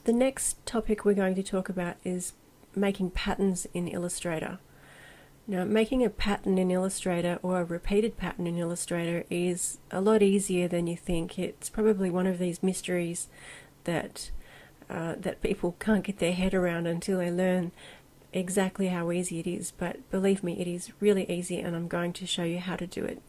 The next topic we're going to talk about is making patterns in Illustrator. Now, making a pattern in Illustrator, or a repeated pattern in Illustrator, is a lot easier than you think. It's probably one of these mysteries that people can't get their head around until they learn exactly how easy it is. But believe me, it is really easy, and I'm going to show you how to do it.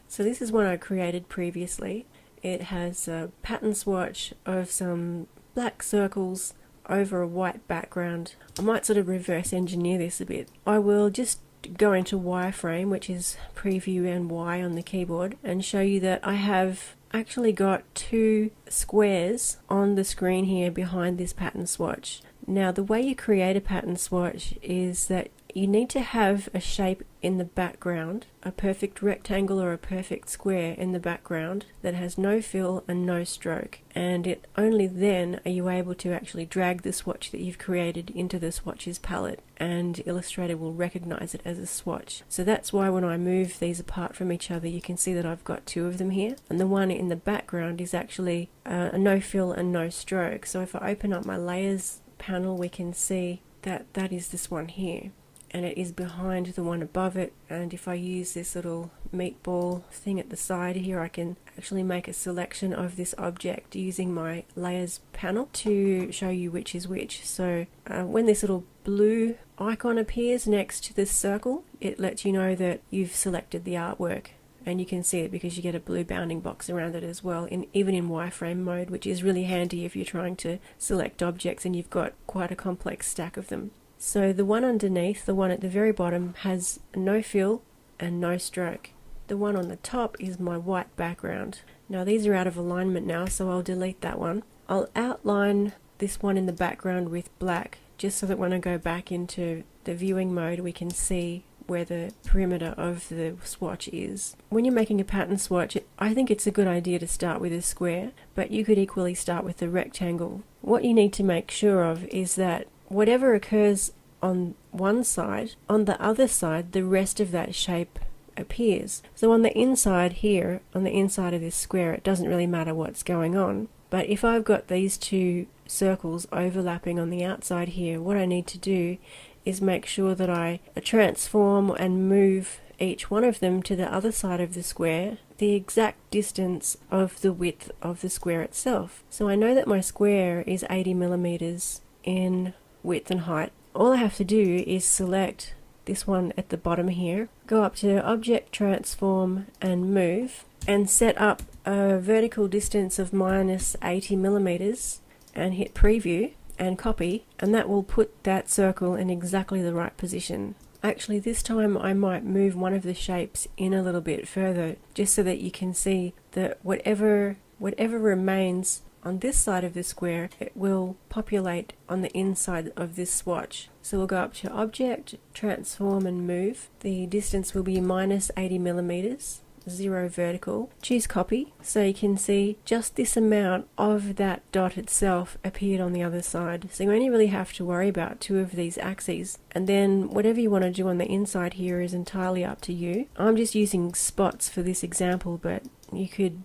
So this is one I created previously. It has a pattern swatch of some black circles over a white background. I might sort of reverse engineer this a bit. I will just go into wireframe, which is preview and Y on the keyboard, and show you that I have actually got two squares on the screen here behind this pattern swatch. Now, the way you create a pattern swatch is that you need to have a shape in the background, a perfect rectangle or a perfect square in the background that has no fill and no stroke, and only then are you able to actually drag the swatch that you've created into the swatches palette, and Illustrator will recognize it as a swatch. So that's why when I move these apart from each other, you can see that I've got two of them here, and the one in the background is actually a no fill and no stroke. So if I open up my layers panel, we can see that that is this one here, and it is behind the one above it. And if I use this little meatball thing at the side here, I can actually make a selection of this object using my layers panel to show you which is which. So when this little blue icon appears next to this circle, it lets you know that you've selected the artwork, and you can see it because you get a blue bounding box around it as well, even in wireframe mode, which is really handy if you're trying to select objects and you've got quite a complex stack of them. So the one underneath, the one at the very bottom, has no fill and no stroke. The one on the top is my white background. Now these are out of alignment now, so I'll delete that one. I'll outline this one in the background with black, just so that when I go back into the viewing mode, we can see where the perimeter of the swatch is. When you're making a pattern swatch, I think it's a good idea to start with a square, but you could equally start with a rectangle. What you need to make sure of is that whatever occurs on one side, on the other side, the rest of that shape appears. So on the inside here, on the inside of this square, it doesn't really matter what's going on. But if I've got these two circles overlapping on the outside here, what I need to do is make sure that I transform and move each one of them to the other side of the square, the exact distance of the width of the square itself. So I know that my square is 80 millimeters in width and height. All I have to do is select this one at the bottom here, go up to Object, Transform and Move, and set up a vertical distance of minus 80 millimeters and hit Preview and copy, and that will put that circle in exactly the right position. Actually, this time I might move one of the shapes in a little bit further, just so that you can see that whatever remains on this side of the square, it will populate on the inside of this swatch. So we'll go up to Object, Transform and Move. The distance will be minus 80 millimeters. 0 vertical, choose copy, so you can see just this amount of that dot itself appeared on the other side. So you only really have to worry about two of these axes, and then whatever you want to do on the inside here is entirely up to you. I'm just using spots for this example, but you could,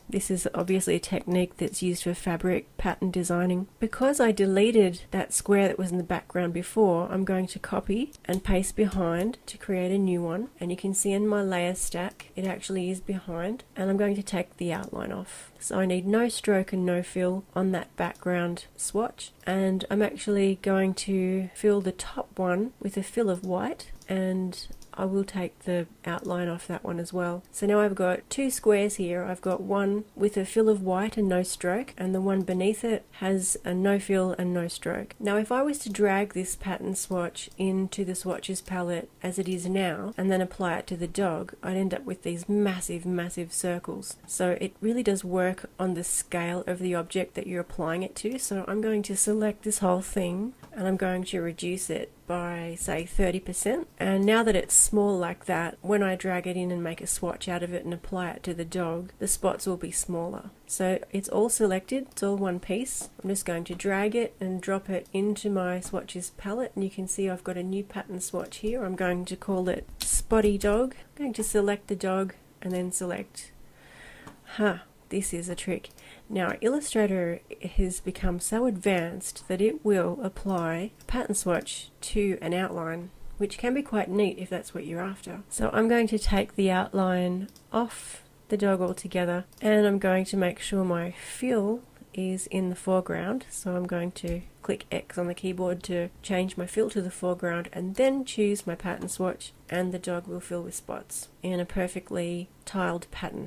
this is obviously a technique that's used for fabric pattern designing. Because I deleted that square that was in the background before, I'm going to copy and paste behind to create a new one. And you can see in my layer stack, it actually is behind. And I'm going to take the outline off. So I need no stroke and no fill on that background swatch. And I'm actually going to fill the top one with a fill of white, and I will take the outline off that one as well. So now I've got two squares here. I've got one with a fill of white and no stroke, and the one beneath it has a no fill and no stroke. Now if I was to drag this pattern swatch into the swatches palette as it is now, and then apply it to the dog, I'd end up with these massive circles. So it really does work on the scale of the object that you're applying it to. So I'm going to select this whole thing, and I'm going to reduce it by say 30%. And now that it's small like that, when I drag it in and make a swatch out of it and apply it to the dog, the spots will be smaller. So it's all selected, it's all one piece. I'm just going to drag it and drop it into my swatches palette, and you can see I've got a new pattern swatch here. I'm going to call it Spotty Dog. I'm going to select the dog and then select, this is a trick. Now Illustrator has become so advanced that it will apply a pattern swatch to an outline, which can be quite neat if that's what you're after. So I'm going to take the outline off the dog altogether, and I'm going to make sure my fill is in the foreground. So I'm going to click X on the keyboard to change my fill to the foreground, and then choose my pattern swatch, and the dog will fill with spots in a perfectly tiled pattern.